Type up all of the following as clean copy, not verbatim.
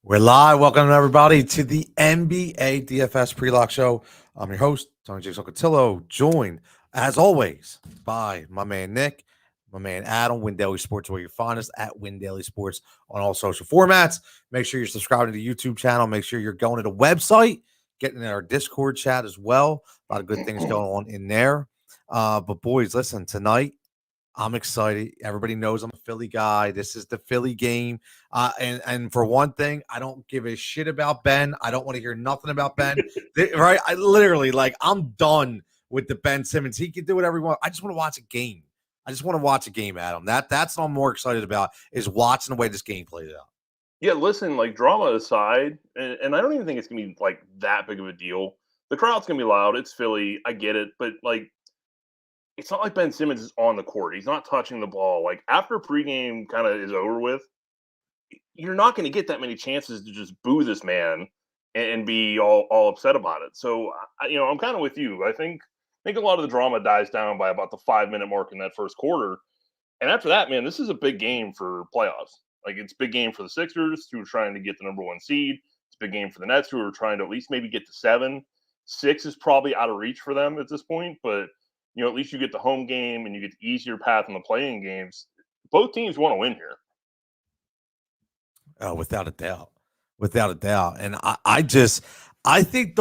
We're live. Welcome, everybody, to the NBA DFS Pre-Lock Show. I'm your host, Tony Jason Cotillo, joined, as always, by my man Nick, my man Adam, Win Daily Sports, where you find us at Win Daily Sports on all social formats. Make sure you're subscribing to the YouTube channel. Make sure you're going to the website, getting in our Discord chat as well. A lot of good things going on in there. But, boys, listen, tonight, I'm excited. Everybody knows I'm a Philly guy. This is the Philly game. And for one thing, I don't give a shit about Ben. I don't want to hear nothing about Ben. Right? I literally, I'm done with the Ben Simmons. He can do whatever he wants. I just want to watch a game. I just want to watch a game, Adam. That's what I'm more excited about, is watching the way this game plays out. Yeah, listen, drama aside, and I don't even think it's going to be, that big of a deal. The crowd's going to be loud. It's Philly. I get it. But, it's not like Ben Simmons is on the court. He's not touching the ball. After pregame kind of is over with, you're not going to get that many chances to just boo this man and be all upset about it. So, I'm kind of with you. I think a lot of the drama dies down by about the 5-minute mark in that first quarter. And after that, man, this is a big game for playoffs. It's a big game for the Sixers, who are trying to get the number 1 seed. It's a big game for the Nets, who are trying to at least maybe get to 7. 6 is probably out of reach for them at this point, but at least you get the home game and you get the easier path in the playing games. Both teams want to win here. Oh, without a doubt. Without a doubt. And I think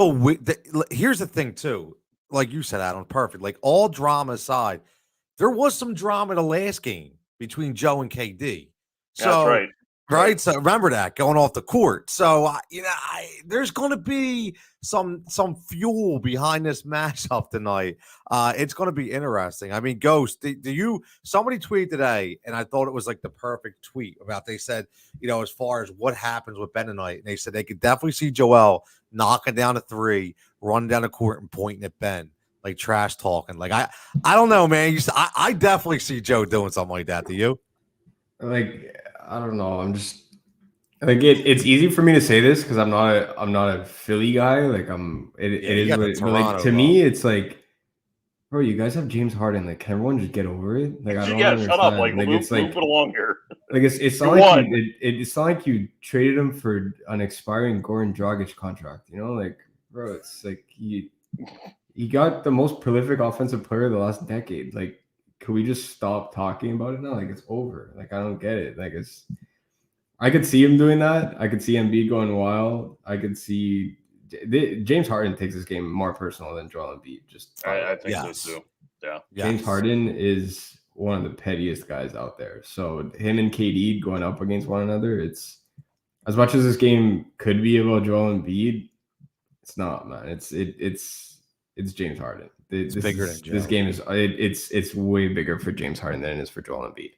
here's the thing too. Like you said, Adam, perfect. All drama aside, there was some drama in the last game between Joe and KD. So, that's right. Right. So remember that going off the court. So, there's going to be some fuel behind this matchup tonight. It's going to be interesting. I mean, Ghost, somebody tweeted today, and I thought it was the perfect tweet about, they said, as far as what happens with Ben tonight, and they said they could definitely see Joel knocking down a 3, running down the court and pointing at Ben, trash talking. I don't know, man. I definitely see Joe doing something like that. Do you? I don't know. I'm just it's easy for me to say this because I'm not a Philly guy. It is what it, but to me it's bro, you guys have James Harden. Can everyone just get over it? I don't understand. Shut up. Move it along here. It's not like it's not like you traded him for an expiring Goran Dragic contract. Bro, it's he got the most prolific offensive player of the last decade. Can we just stop talking about it now? It's over. I don't get it. I could see him doing that. I could see Embiid going wild. I could see James Harden takes this game more personal than Joel Embiid. I think so too. Yeah. James Harden is one of the pettiest guys out there. So him and KD going up against one another, it's as much as this game could be about Joel Embiid, it's not, man. It's James Harden. It's bigger than Joe. This game is it's way bigger for James Harden than it is for Joel Embiid.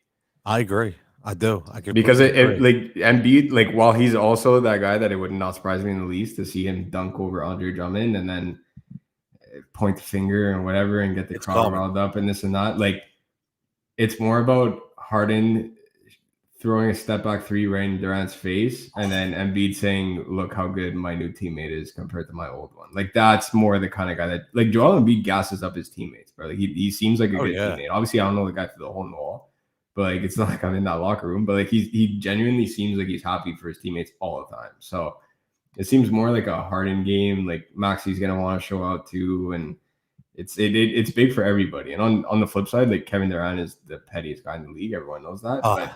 I agree. I do. Because Embiid, while he's also that guy that it would not surprise me in the least to see him dunk over Andre Drummond and then point the finger and whatever and get the crowd riled up and this and that. It's more about Harden throwing a step back 3 right in Durant's face, and then Embiid saying, "Look how good my new teammate is compared to my old one." That's more the kind of guy that Joel Embiid gasses up his teammates, bro. He seems like a good teammate. Obviously, I don't know the guy through the hole in the wall, but it's not like I'm in that locker room. But he genuinely seems like he's happy for his teammates all the time. So it seems more like a Harden game. Maxi's gonna want to show out too, and it's big for everybody. And on the flip side, like Kevin Durant is the pettiest guy in the league. Everyone knows that. But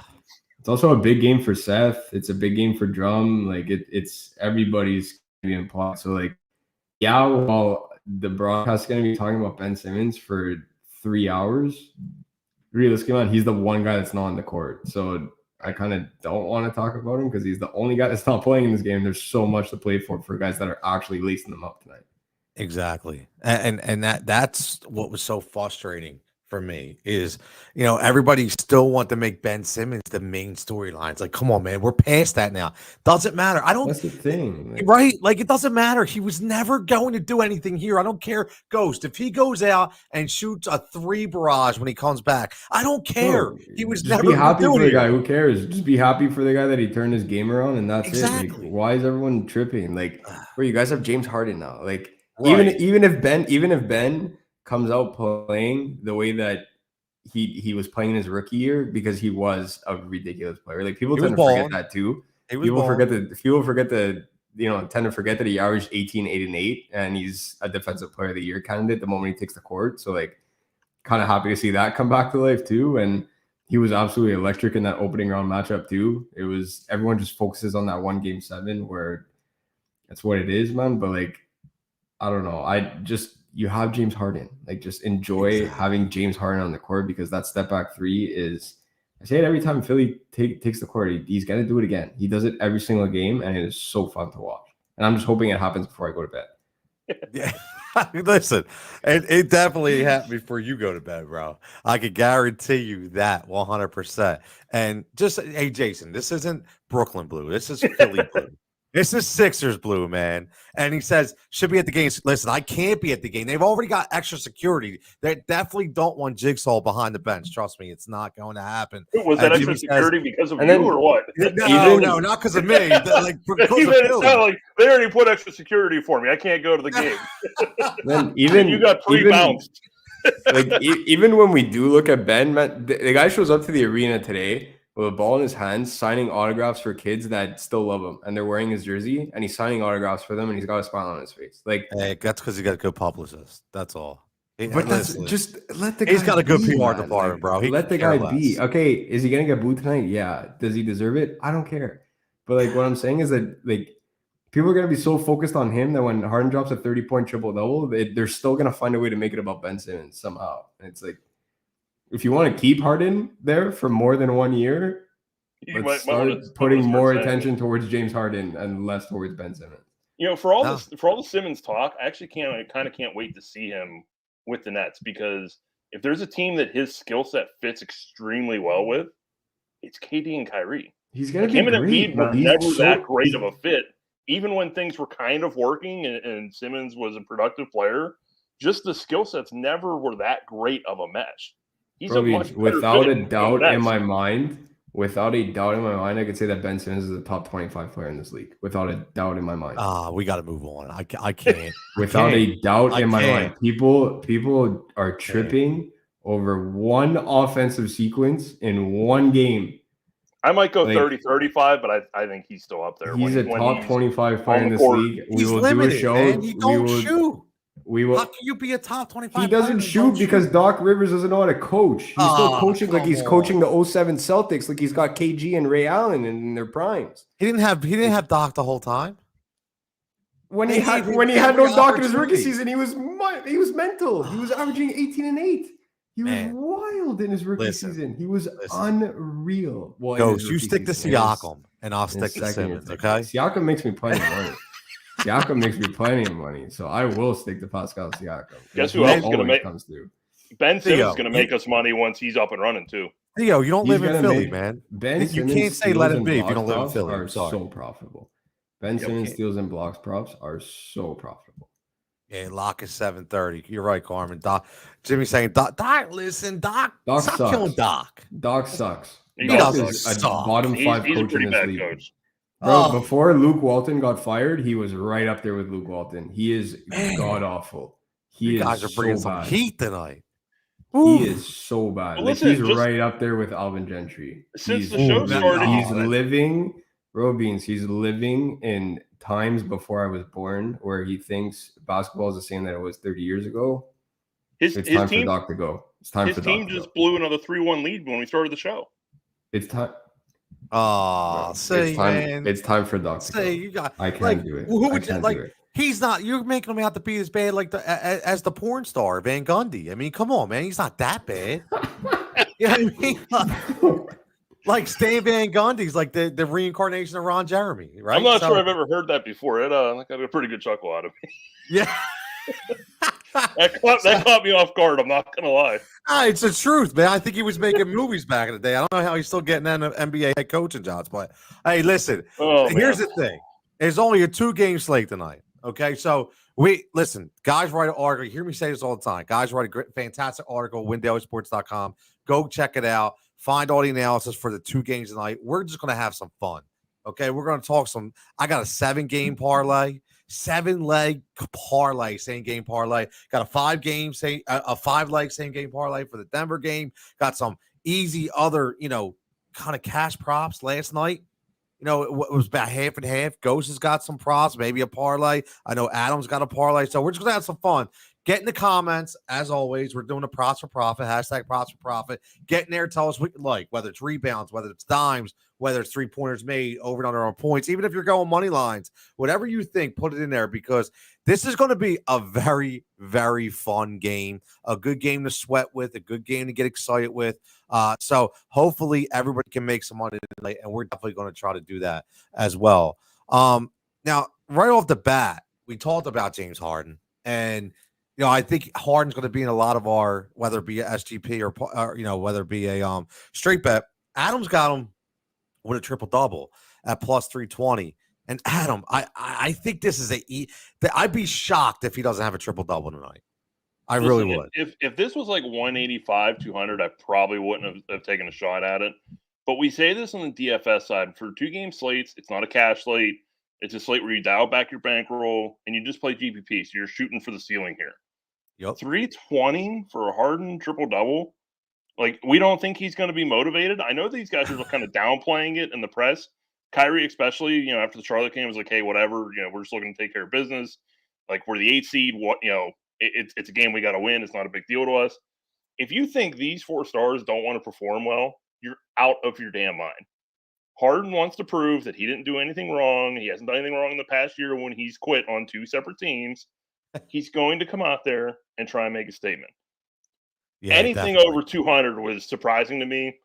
it's also a big game for Seth. It's a big game for Drum. Like it's everybody's gonna be implied. So like, yeah, while the broadcast is gonna be talking about Ben Simmons for 3 hours, realistically, man, he's the one guy that's not on the court. So I kind of don't want to talk about him because he's the only guy that's not playing in this game. There's so much to play for guys that are actually lacing them up tonight. Exactly. And that's what was so frustrating for me is, everybody still want to make Ben Simmons the main storyline. It's like, come on, man, we're past that now. Doesn't matter. That's the thing. Right? Like, it doesn't matter. He was never going to do anything here. I don't care. Ghost, if he goes out and shoots a 3 barrage when he comes back, I don't care. He was just never be happy for the it. guy. Who cares? Just be happy for the guy that he turned his game around, and that's it. Like, why is everyone tripping? Like, bro, you guys have James Harden now. Like, right. even if Ben comes out playing the way that he was playing in his rookie year, because he was a ridiculous player. Like, people tend to forget that too. People forget the tend to forget that he averaged 18, 8, and 8, and he's a defensive player of the year candidate the moment he takes the court. So like, kind of happy to see that come back to life too. And he was absolutely electric in that opening round matchup too. It was, everyone just focuses on that one game 7 where that's what it is, man. But like, I don't know. You have James Harden. Like, just enjoy having James Harden on the court, because that step back 3 is, I say it every time Philly takes the court. He's going to do it again. He does it every single game, and it is so fun to watch. And I'm just hoping it happens before I go to bed. Yeah. Listen, it definitely happened before you go to bed, bro. I could guarantee you that 100%. And just, hey, Jason, this isn't Brooklyn blue. This is Philly blue. This is Sixers blue, man. And he says, should be at the game. Listen, I can't be at the game. They've already got extra security. They definitely don't want Jigsaw behind the bench. Trust me, it's not going to happen. Was that extra security because of you or what? No, not because of me. Like, because you made it sound like they already put extra security for me. I can't go to the game. Then even you got pre-bounced. Like, even when we do look at Ben, the guy shows up to the arena today with a ball in his hands, signing autographs for kids that still love him, and they're wearing his jersey, and he's signing autographs for them, and he's got a smile on his face. Like, hey, that's because he got a good publicist. That's all. But that's just let the guy. He's got a good be, PR man. department, bro. Let the guy be. Okay, is he gonna get booed tonight? Yeah. Does he deserve it? I don't care. But like, what I'm saying is that, like, people are gonna be so focused on him that when Harden drops a 30-point triple-double, they're still gonna find a way to make it about Ben Simmons somehow. And it's like, if you want to keep Harden there for more than 1 year, let's start putting more attention towards James Harden and less towards Ben Simmons. For all the Simmons talk, I actually kind of can't wait to see him with the Nets, because if there's a team that his skill set fits extremely well with, it's KD and Kyrie. He's gonna be him and great, Embiid were never that great of a fit, even when things were kind of working and Simmons was a productive player. Just the skill sets never were that great of a mesh. He's without a doubt in my mind. Without a doubt in my mind, I could say that Ben Simmons is a top 25 player in this league. Without a doubt in my mind. We got to move on. I can't. Without a doubt in my mind. People are tripping over one offensive sequence in one game. I might go 30-35, but I think he's still up there. He's a top 25 player in this league. We will do a show. Man. He don't shoot. How can you be a top 25? He doesn't shoot because Doc Rivers doesn't know how to coach. He's still coaching like he's coaching the 07 Celtics, like he's got KG and Ray Allen in their primes. He didn't have Doc the whole time. When he had no Doc in his rookie season, he was mental. He was averaging 18 and 8. He was wild in his rookie season. He was unreal. Well, you stick to Siakam, and I'll stick to Simmons. Okay, Siakam makes me plenty of money. Siakam makes me plenty of money, so I will stick to Pascal Siakam. Guess who else is going to make comes through? Ben Simmons is going to make us money once he's up and running too. Theo, you don't live in Philly, man. You can't say let him be if you don't live in Philly. Are so profitable. Ben Simmons steals and blocks props are so profitable. Yeah, lock is 7:30. You're right, Carmen. Jimmy's saying, Doc, listen, Doc stop sucks. Killing Doc. Doc sucks. Doc is a bottom 5 coach in this league. Coach. Bro, before Luke Walton got fired, he was right up there with Luke Walton. He is god awful. You guys are bringing some heat tonight. He is so bad. Listen, he's right up there with Alvin Gentry. Since the show started, he's living in times before I was born, where he thinks basketball is the same that it was 30 years ago. His time team, for Doc to go. It's time his for team Doc to just go. blew another 3-1 lead when we started the show. It's time. Oh, it's time. man. It's time for Doc to go. You got. I can't like, do it. Who I would you can't like? do it. He's not. You're making him out to be as bad like as the porn star Van Gundy. I mean, come on, man. He's not that bad. You know what I mean? Like Stan Van Gundy's like the reincarnation of Ron Jeremy, right? I'm not sure I've ever heard that before. It got a pretty good chuckle out of me. Yeah. that caught me off guard. I'm not gonna lie. It's the truth, man. I think he was making movies back in the day. I don't know how he's still getting NBA head coaching jobs, but hey, listen. Here's the thing: there's only a 2-game slate tonight. Okay, so listen. Guys write an article. You hear me say this all the time. Guys write a great, fantastic article. WinDailySports.com. Go check it out. Find all the analysis for the 2 games tonight. We're just gonna have some fun. Okay, we're gonna talk some. I got a 7-game parlay. 7-leg parlay, same game parlay. Got a 5-game, a 5-leg same game parlay for the Denver game. Got some easy other, kind of cash props last night. It was about half and half. Ghost has got some props, maybe a parlay. I know Adam's got a parlay. So we're just going to have some fun. Get in the comments. As always, we're doing a props for profit, hashtag props for profit. Get in there. Tell us what you like, whether it's rebounds, whether it's dimes, whether it's 3-pointers made, over and under on points. Even if you're going money lines, whatever you think, put it in there because this is going to be a very, very fun game, a good game to sweat with, a good game to get excited with. So hopefully everybody can make some money tonight, and we're definitely going to try to do that as well. Now, right off the bat, we talked about James Harden, and I think Harden's going to be in a lot of our, whether it be a SGP or whether it be a straight bet. Adam's got him with a triple-double at plus 320. And Adam, I think this is I'd be shocked if he doesn't have a triple-double tonight. I really would. If this was like 185, 200, I probably wouldn't have taken a shot at it. But we say this on the DFS side. For 2-game slates, it's not a cash slate. It's a slate where you dial back your bankroll and you just play GPP. So you're shooting for the ceiling here. Yep. 320 for a Harden triple-double. Like, we don't think he's going to be motivated. I know these guys are kind of downplaying it in the press. Kyrie, especially, after the Charlotte game, was like, hey, whatever, we're just looking to take care of business. Like, we're the 8th seed. It's a game we got to win. It's not a big deal to us. If you think these 4 stars don't want to perform well, you're out of your damn mind. Harden wants to prove that he didn't do anything wrong. He hasn't done anything wrong in the past year when he's quit on 2 separate teams. He's going to come out there and try and make a statement. Yeah, anything definitely over 200 was surprising to me.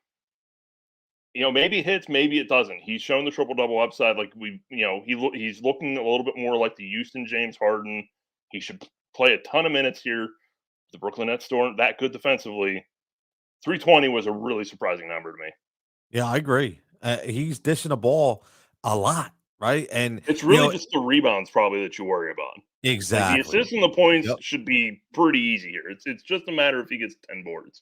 Maybe it hits, maybe it doesn't. He's shown the triple-double upside. Like he's looking a little bit more like the Houston James Harden. He should play a ton of minutes here. The Brooklyn Nets aren't that good defensively. 320 was a really surprising number to me. Yeah, I agree. He's dishing the ball a lot, right? And it's really just the rebounds probably that you worry about. Exactly. Like the assists and the points should be pretty easy here. It's just a matter if he gets 10 boards.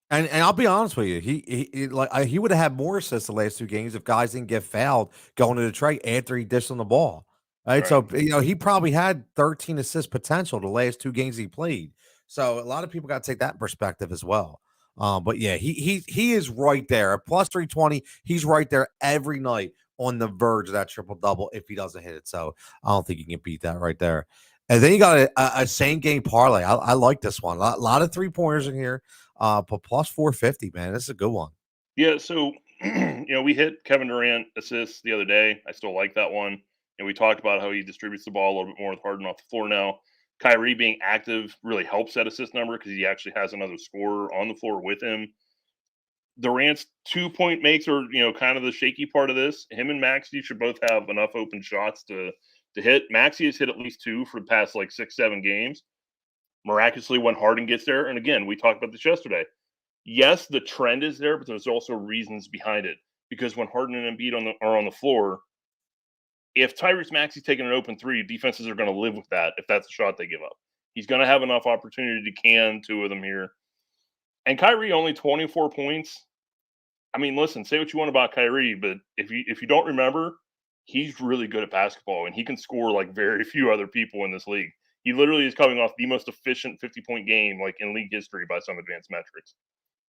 And I'll be honest with you, he would have had more assists the last 2 games if guys didn't get fouled going to Detroit after he dished on the ball. Right? So he probably had 13 assist potential the last 2 games he played. So a lot of people got to take that perspective as well. But yeah, he is right there at plus 320. He's right there every night on the verge of that triple-double if he doesn't hit it. So I don't think you can beat that right there. And then you got a same game parlay. I like this one. A lot of 3-pointers in here. But plus 450, man. This is a good one. Yeah, so we hit Kevin Durant assists the other day. I still like that one. And we talked about how he distributes the ball a little bit more with Harden off the floor now. Kyrie being active really helps that assist number because he actually has another scorer on the floor with him. Durant's 2-point makes are, kind of the shaky part of this. Him and Maxey should both have enough open shots to hit. Maxey has hit at least 2 for the past 6-7 games. Miraculously, when Harden gets there, and again, we talked about this yesterday. Yes, the trend is there, but there's also reasons behind it. Because when Harden and Embiid are on the floor, if Tyrese Maxey's taking an open 3, defenses are going to live with that if that's the shot they give up. He's going to have enough opportunity to can 2 of them here. And Kyrie only 24 points. I mean, listen, say what you want about Kyrie, but if you don't remember, he's really good at basketball, and he can score like very few other people in this league. He literally is coming off the most efficient 50-point game in league history by some advanced metrics.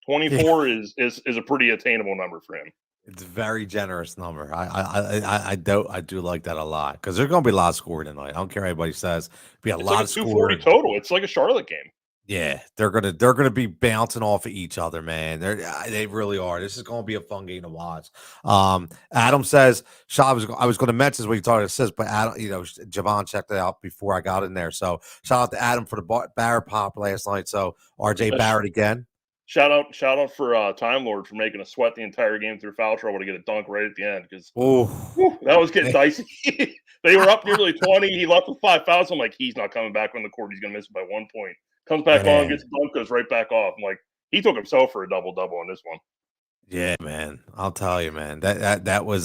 24 is a pretty attainable number for him. It's a very generous number. I do like that a lot because there's going to be a lot of scoring tonight. I don't care what anybody says. Be a lot of scoring. 240 total. It's like a Charlotte game. Yeah, they're gonna be bouncing off of each other, man. They really are. This is gonna be a fun game to watch. Adam says, I was gonna mention this when you talked assists, but Adam, Javon checked it out before I got in there. So shout out to Adam for the Barrett pop last night. So RJ Barrett again. Shout out for Time Lord for making us sweat the entire game through foul trouble to get a dunk right at the end because that was getting dicey. They were up nearly 20. He left with 5 fouls. I'm like, he's not coming back on the court. He's gonna miss it by 1 point. Comes back on, gets a dunk, goes right back off. I'm like, he took himself for a double-double on this one. Yeah, man. I'll tell you, man. That was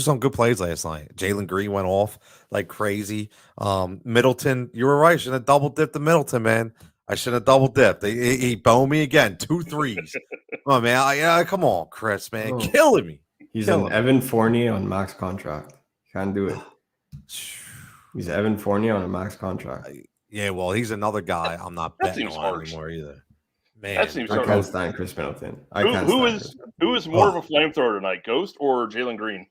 some good plays last night. Jalen Green went off like crazy. Middleton, you were right. Should have double dipped the Middleton, man. I should have double dipped. He boned me again. 2 threes. Oh man, come on, Chris, man, killing me. He's an Evan Fournier on max contract. Can't do it. He's Evan Fournier on a max contract. Yeah, well, he's another guy I'm not betting on anymore either. Man, that seems I can't stand Chris Middleton. Who is more of a flamethrower tonight, Ghost or Jalen Green?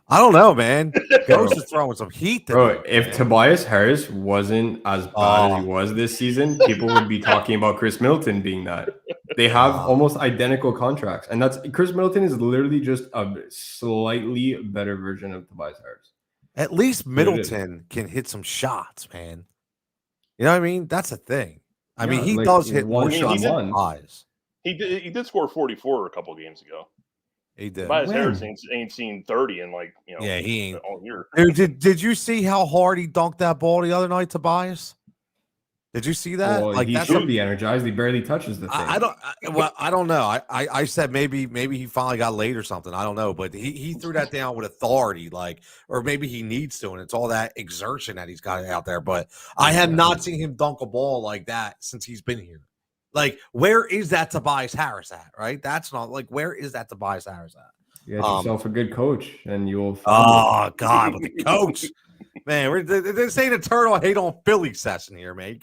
I don't know, man. Ghost is throwing some heat. Bro, if Tobias Harris wasn't as bad as he was this season, people would be talking about Chris Middleton being that. They have almost identical contracts, and that's Chris Middleton is literally just a slightly better version of Tobias Harris. At least Middleton can hit some shots, man. You know what I mean? That's a thing. I mean, he does hit more shots than Tobias. He did score 44 a couple of games ago. He did. Tobias Harris ain't seen 30 in yeah, he ain't all year. Dude, did you see how hard he dunked that ball the other night, Tobias? Did you see that? Well, he should be energized. He barely touches the thing. I don't know. I said maybe he finally got late or something. I don't know, but he threw that down with authority, or maybe he needs to, and it's all that exertion that he's got out there. But I have not seen him dunk a ball like that since he's been here. Like, where is that Tobias Harris at? Right? That's not where is that Tobias Harris at? You get yourself a good coach, and you'll. God, with the coach. Man, this ain't a turtle hate on Philly session here, man.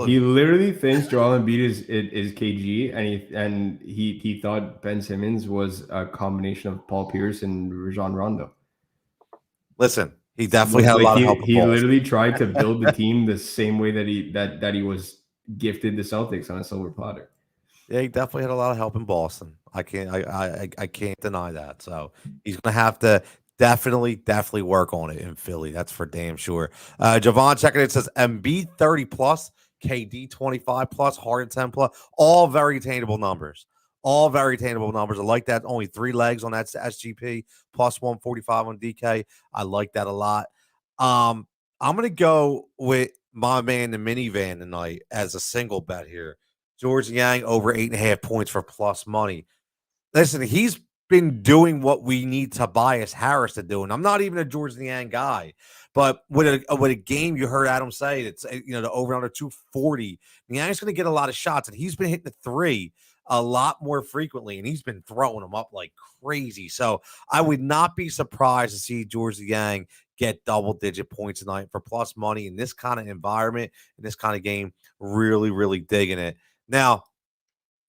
He literally thinks Joel Embiid is KG, and he thought Ben Simmons was a combination of Paul Pierce and Rajon Rondo. Listen, he definitely had a lot of help. He literally tried to build the team the same way that he was gifted the Celtics on a silver platter. Yeah, he definitely had a lot of help in Boston. I can't deny that. So he's gonna have to definitely work on it in Philly. That's for damn sure. Javon checking it says Embiid 30 plus, KD 25 plus, Harden 10 plus, all very attainable numbers. All very attainable numbers. I like that. Only 3 legs on that SGP, plus 145 on DK. I like that a lot. I'm gonna go with my man, the minivan tonight as a single bet here. George Yang over 8.5 points for plus money. Listen, he's been doing what we need Tobias Harris to do, and I'm not even a George Niang guy, but with a game, you heard Adam say it's the over under 240. Niang's going to get a lot of shots, and he's been hitting the 3 a lot more frequently, and he's been throwing them up like crazy. So I would not be surprised to see George Niang get double-digit points tonight for plus money in this kind of environment, in this kind of game. Really, really digging it. Now,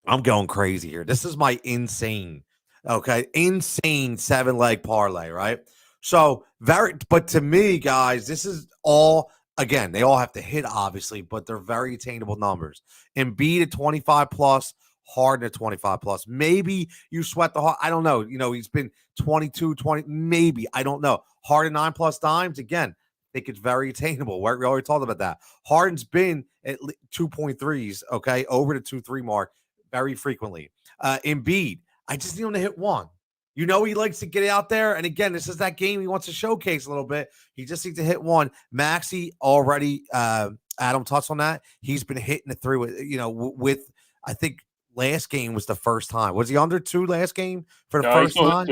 I'm going crazy here. This is my insane 7-leg parlay, right? So but to me, guys, this is all, again, they all have to hit, obviously, but they're very attainable numbers. Embiid at 25 plus, Harden at 25 plus. Maybe you sweat the heart. I don't know. He's been 22, 20, maybe. I don't know. Harden 9 plus dimes, again, I think it's very attainable. We already talked about that. Harden's been at 2.3s, okay, over the 2.3 mark very frequently. Embiid, I just need him to hit 1. He likes to get out there. And again, this is that game he wants to showcase a little bit. He just needs to hit 1. Maxey already, Adam touched on that. He's been hitting the 3 with I think last game was the first time. Was he under 2 last game for the first time?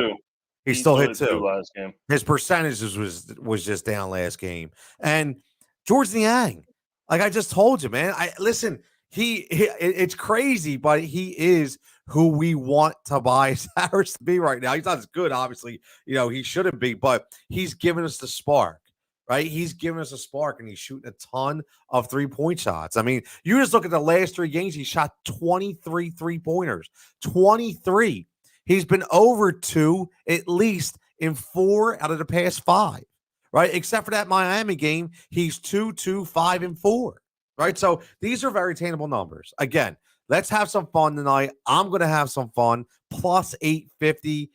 He still hit 2 last game. His percentages was just down last game. And George Niang, like I just told you, man. Listen, it's crazy, but he is who we want Tobias Harris to be right now. He's not as good, obviously. He shouldn't be, but he's giving us the spark, right? He's giving us a spark, and he's shooting a ton of 3-point shots. I mean, you just look at the last 3 games, he shot 23 3-pointers. 23. He's been over 2 at least in 4 out of the past 5, right? Except for that Miami game, he's 2, 2, 5, and 4. right? So these are very attainable numbers. Again, let's have some fun tonight. I'm going to have some fun. Plus 850.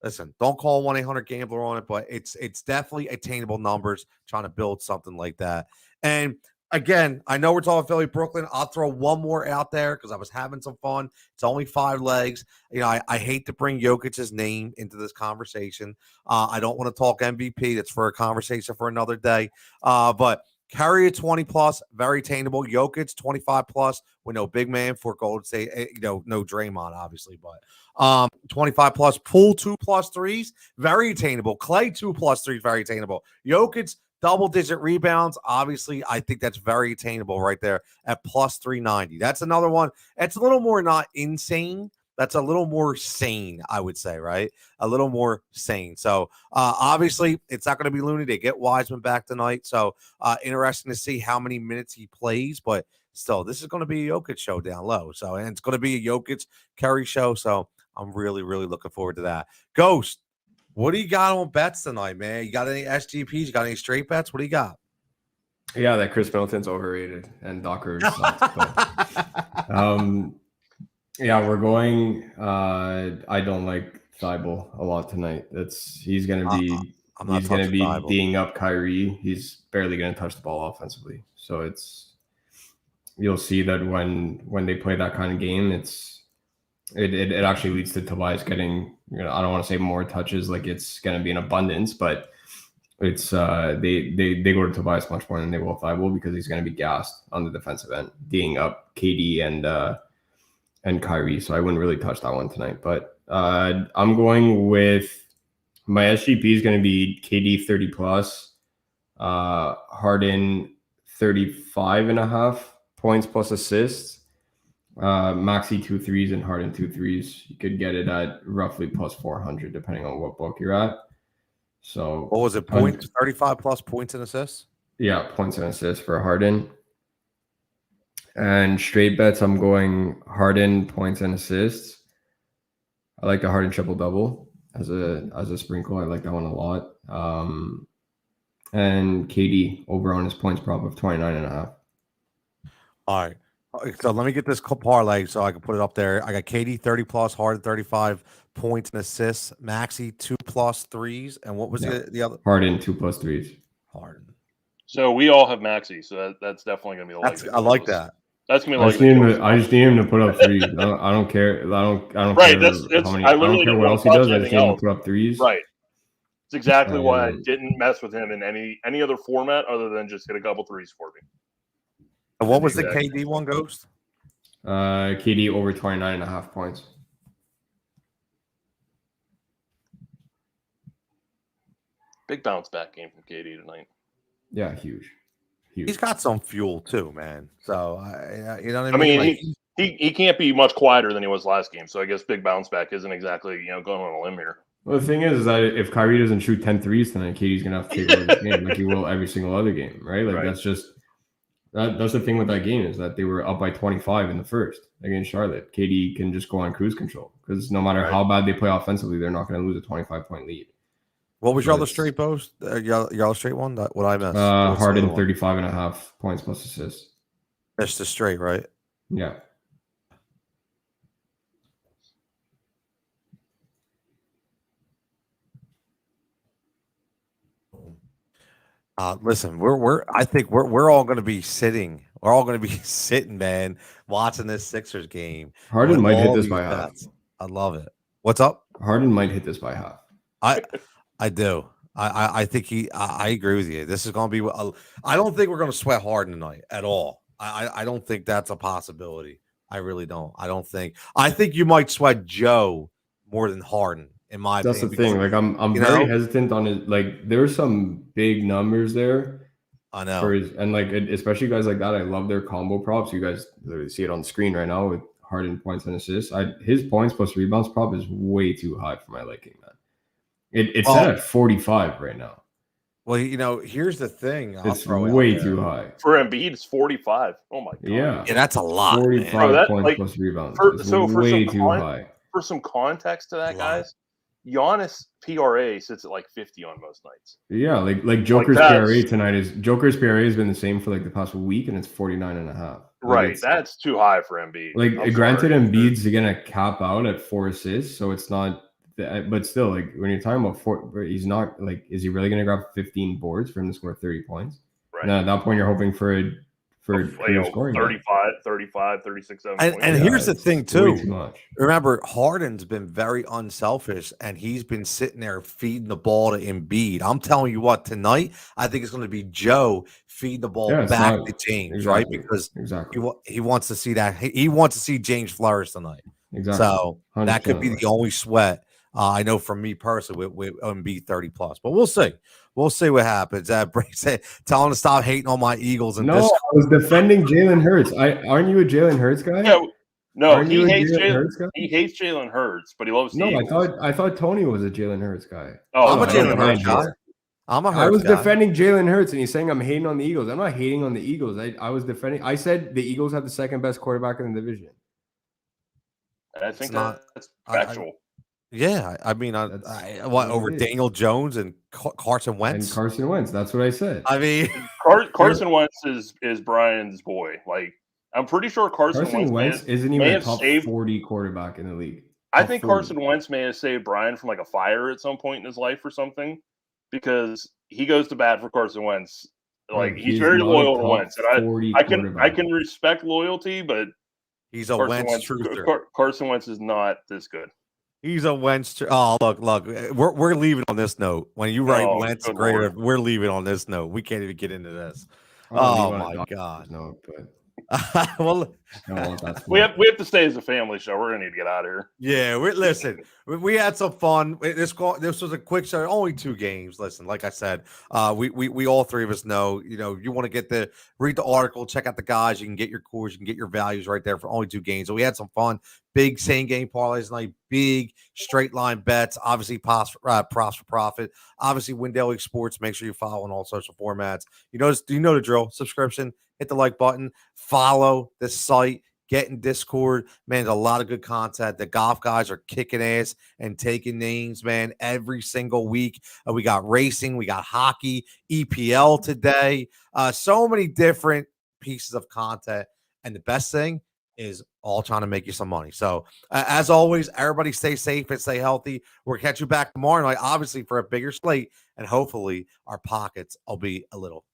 Listen, don't call 1-800-GAMBLER on it, but it's definitely attainable numbers trying to build something like that. And again, I know we're talking Philly, Brooklyn. I'll throw one more out there because I was having some fun. It's only 5 legs. You know, I hate to bring Jokic's name into this conversation. I don't want to talk MVP. That's for a conversation for another day. But Curry at 20 plus, very attainable. Jokic 25 plus with no big man for Golden State. No Draymond, obviously, but 25 plus. Poole 2+ threes, very attainable. Clay 2+ threes, very attainable. Jokic double-digit rebounds. Obviously, I think that's very attainable right there at plus 390. That's another one. It's a little more not insane. That's a little more sane, I would say, right? A little more sane. So, obviously, it's not going to be Looney. They get Wiseman back tonight. So, interesting to see how many minutes he plays. But still, this is going to be a Jokic show down low. So, and it's going to be a Jokic Curry show. So, I'm really, really looking forward to that. Ghost, what do you got on bets tonight, man? You got any SGPs? You got any straight bets? What do you got? Yeah, that Chris Middleton's overrated and Doc Rivers sucks. But, yeah, we're going. I don't like Thibault a lot tonight. He's gonna be D'ing up Kyrie. He's barely gonna touch the ball offensively. So you'll see that when they play that kind of game, it actually leads to Tobias getting, I don't want to say more touches, like it's gonna be an abundance, but it's they go to Tobias much more than they will Thibault because he's gonna be gassed on the defensive end, D'ing up KD and Kyrie, so I wouldn't really touch that one tonight. But I'm going with my SGP is going to be KD 30 plus, Harden 35.5 points plus assists, Maxey 2 threes and Harden 2 threes. You could get it at roughly plus 400 depending on what book you're at. So what was it? 35 plus points and assists? Yeah, points and assists for Harden. And straight bets, I'm going Harden points and assists. I like the Harden triple-double as a sprinkle. I like that one a lot. And KD over on his points prop of 29.5. All right. So let me get this parlay so I can put it up there. I got KD 30 plus, Harden 35 points and assists, Maxey 2+ threes. And what was the other? Harden 2+ threes. Harden. So we all have Maxey. So that's definitely going to be the I like that. That's gonna be I just need him to put up threes. I don't care. I don't right, care how many. I don't care what else he does. I just need him to put up threes. Right. It's exactly why I didn't mess with him in any other format other than just hit a couple threes for me. And what was the KD one, Ghost? KD over 29.5 points. Big bounce back game from KD tonight. Yeah, huge. He's got some fuel too, man. So you know what I mean, he can't be much quieter than he was last game. So I guess big bounce back isn't exactly going on a limb here. Well, the thing is that if Kyrie doesn't shoot 10 threes tonight, KD's gonna have to take over the game like he will every single other game, right? Like that's just that's the thing with that game is that they were up by 25 in the first against Charlotte. KD can just go on cruise control because no matter how bad they play offensively, they're not going to lose a 25-point lead. What was your other straight post? Your other straight one? What I missed? Harden 35.5 points plus assists. That's the straight, right? Yeah. Listen, I think we're all going to be sitting. We're all going to be sitting, man, watching this Sixers game. Harden might hit this by half. I love it. What's up? Harden might hit this by half. I do. I think I agree with you. This is going to be. I don't think we're going to sweat Harden tonight at all. I don't think that's a possibility. I really don't. I think you might sweat Joe more than Harden. In my opinion. That's the thing. Like I'm very hesitant on it. Like there's some big numbers there. I know. And like especially guys like that, I love their combo props. You guys literally see it on the screen right now with Harden points and assists. His points plus rebounds prop is way too high for my liking, man. It's set at 45 right now. Well, here's the thing. It's way too high. For Embiid, it's 45. Oh my god. Yeah, that's a lot. 45 points plus rebounds. It's way too high. For some context to that, guys, Giannis PRA sits at like 50 on most nights. Yeah, like Joker's PRA tonight Joker's PRA has been the same for like the past week, and it's 49.5. Right, that's too high for Embiid. Like, granted, Embiid's gonna cap out at 4 assists, so it's not. But still, like when you're talking about he's not like, is he really gonna grab 15 boards for him to score 30 points? Right. Now at that point, you're hoping for scoring 35, 36, 7 points. And here's the thing too. Remember, Harden's been very unselfish, and he's been sitting there feeding the ball to Embiid. I'm telling you what, tonight I think it's going to be Joe feed the ball back to James, right? Because he wants to see that. He wants to see James flourish tonight. Exactly. So that could be the only sweat. I know from me personally with Embiid 30 plus, but we'll see. We'll see what happens. Tell him to stop hating on my Eagles. And I was defending Jalen Hurts. Aren't you a Jalen Hurts guy? No, he hates Jalen Hurts, but he loves the Eagles. I thought Tony was a Jalen Hurts guy. Oh, I'm a Jalen Hurts guy. I was defending Jalen Hurts, and he's saying I'm hating on the Eagles. I'm not hating on the Eagles. I was defending. I said the Eagles have the second best quarterback in the division. I think that's factual. Yeah, I mean, over Daniel Jones and Carson Wentz? And Carson Wentz, that's what I said. I mean, Carson Wentz is Brian's boy. Like, I'm pretty sure Carson Wentz isn't even a top 40 quarterback in the league. I think Carson Wentz may have saved Brian from like a fire at some point in his life or something, because he goes to bat for Carson Wentz. Like, he's very loyal to Wentz, and I can respect loyalty, but he's a Wentz truther. Carson Wentz is not this good. He's a Wentz. Oh, look. We're leaving on this note. When you write Wentz greater, we're leaving on this note. We can't even get into this. Oh my God. No, but well, we have to stay as a family show. We're gonna need to get out of here. Yeah, listen. We had some fun. This was a quick show. Only 2 games. Listen, like I said, we all 3 of us know. You want to read the article, check out the guys. You can get your cores, you can get your values right there for only 2 games. So we had some fun. Big same game parlays tonight. Big straight line bets. Obviously, props for profit. Obviously, Win Daily Sports. Make sure you follow on all social formats. You know the drill. Subscription. Hit the like button. Follow the site. Get in Discord. Man, there's a lot of good content. The golf guys are kicking ass and taking names, man, every single week. We got racing. We got hockey. EPL today. So many different pieces of content. And the best thing is all trying to make you some money. So, as always, everybody stay safe and stay healthy. We'll catch you back tomorrow night, obviously, for a bigger slate. And hopefully, our pockets will be a little